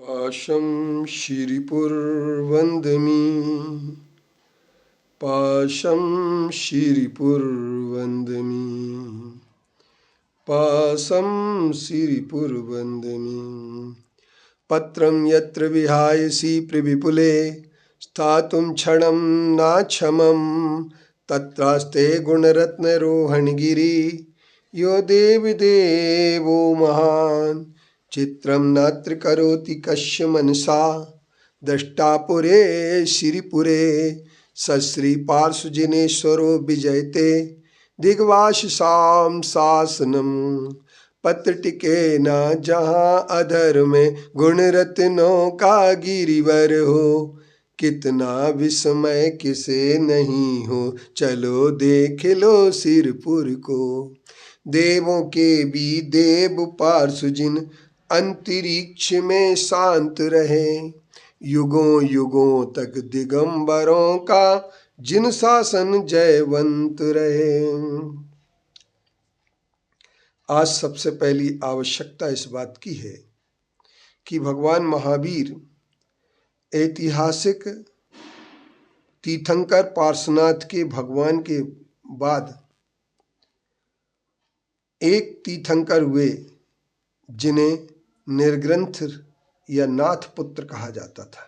पाशं शिरिपुर्वन्दमि पाशं शिरिपुर्वन्दमि पाशं शिरिपुर्वन्दमि पत्रं यत्र विहायसि प्रविपुले स्थातुं क्षणं नाक्षमं तत्रास्ते गुणरत्नरोहणगिरि यो देवि देवो महान् चित्रं नात्र करोति कस्य मनसा दष्टापुरे श्रीपुरे सश्री पार्श्वजिनेश्वरो विजयते दिग्वाससां शासनम पत्र टिके न जहाँ अधर में गुण रत्नों का गिरिवर हो कितना विस्मय किसे नहीं हो चलो देख लो सिरपुर को देवों के भी देव पार्श्वजिन अंतरिक्ष में शांत रहे युगों युगों तक दिगंबरों का जिन शासन जयवंत रहे। आज सबसे पहली आवश्यकता इस बात की है कि भगवान महावीर ऐतिहासिक तीर्थंकर पार्श्वनाथ के भगवान के बाद एक तीर्थंकर हुए जिन्हें निर्ग्रंथ या नाथ पुत्र कहा जाता था।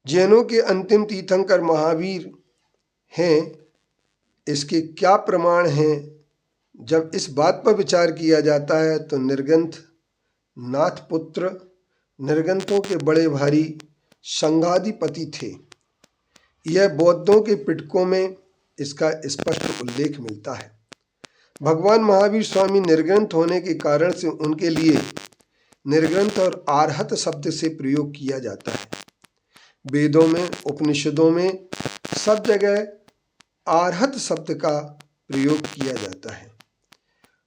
जैनों के अंतिम तीर्थंकर महावीर हैं। इसके क्या प्रमाण हैं? जब इस बात पर विचार किया जाता है तो निर्ग्रंथ नाथ पुत्र निर्ग्रंथों के बड़े भारी संघाधिपति थे। यह बौद्धों के पिटकों में इसका स्पष्ट उल्लेख मिलता है। भगवान महावीर स्वामी निर्ग्रंथ होने के कारण से उनके लिए निर्ग्रंथ और आर्हत शब्द से प्रयोग किया जाता है। वेदों में उपनिषदों में सब जगह आर्हत शब्द का प्रयोग किया जाता है।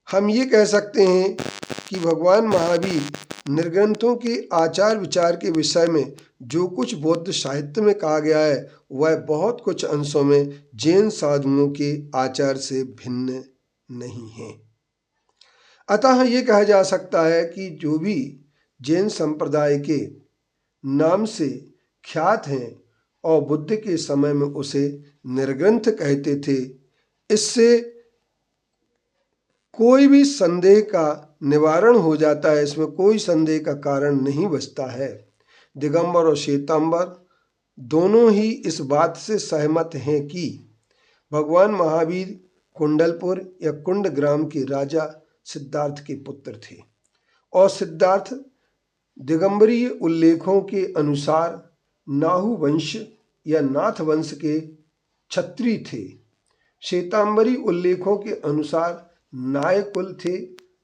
हम ये कह सकते हैं कि भगवान महावीर निर्ग्रंथों के आचार विचार के विषय में जो कुछ बौद्ध साहित्य में कहा गया है वह बहुत कुछ अंशों में जैन साधुओं के आचार से भिन्न नहीं है। अतः ये कहा जा सकता है कि जो भी जैन संप्रदाय के नाम से ख्यात हैं और बुद्ध के समय में उसे निर्ग्रंथ कहते थे, इससे कोई भी संदेह का निवारण हो जाता है। इसमें कोई संदेह का कारण नहीं बचता है। दिगंबर और श्वेतांबर दोनों ही इस बात से सहमत हैं कि भगवान महावीर कुंडलपुर या कुंड ग्राम के राजा सिद्धार्थ के पुत्र थे और सिद्धार्थ दिगंबरीय उल्लेखों के अनुसार नाहु वंश या नाथ वंश के क्षत्रिय थे। श्वेतांबरी उल्लेखों के अनुसार नाय कुल थे,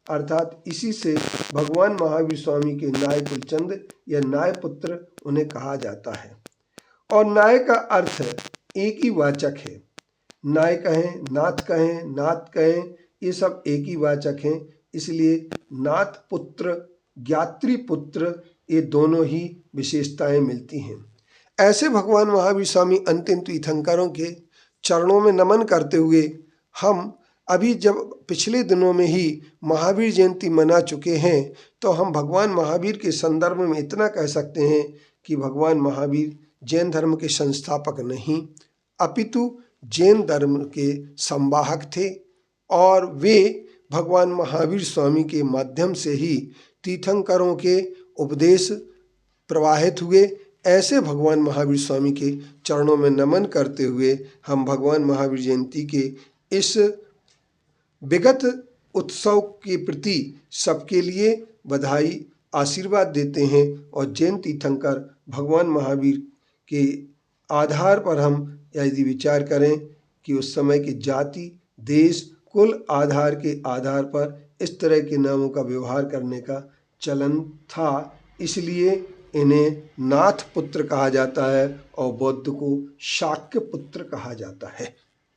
अर्थात इसी से भगवान महावीर स्वामी के नाय कुल चंद या नाय पुत्र उन्हें कहा जाता है। और नाय का अर्थ एक ही वाचक है। नाय कहें, नाथ कहें, नाथ कहें, ये सब एक ही वाचक हैं। इसलिए नाथ पुत्र, ज्ञात्री पुत्र, ये दोनों ही विशेषताएं मिलती हैं। ऐसे भगवान महावीर स्वामी अंतिम तीर्थंकरों के चरणों में नमन करते हुए हम अभी जब पिछले दिनों में ही महावीर जयंती मना चुके हैं तो हम भगवान महावीर के संदर्भ में इतना कह सकते हैं कि भगवान महावीर जैन धर्म के संस्थापक नहीं अपितु जैन धर्म के संवाहक थे और वे भगवान महावीर स्वामी के माध्यम से ही तीर्थंकरों के उपदेश प्रवाहित हुए। ऐसे भगवान महावीर स्वामी के चरणों में नमन करते हुए हम भगवान महावीर जयंती के इस विगत उत्सव के प्रति सबके लिए बधाई आशीर्वाद देते हैं और जैन तीर्थंकर भगवान महावीर के आधार पर हम यदि विचार करें कि उस समय की जाति, देश, कुल आधार के आधार पर इस तरह के नामों का व्यवहार करने का चलन था, इसलिए इन्हें नाथ पुत्र कहा जाता है और बौद्ध को शाक्य पुत्र कहा जाता है।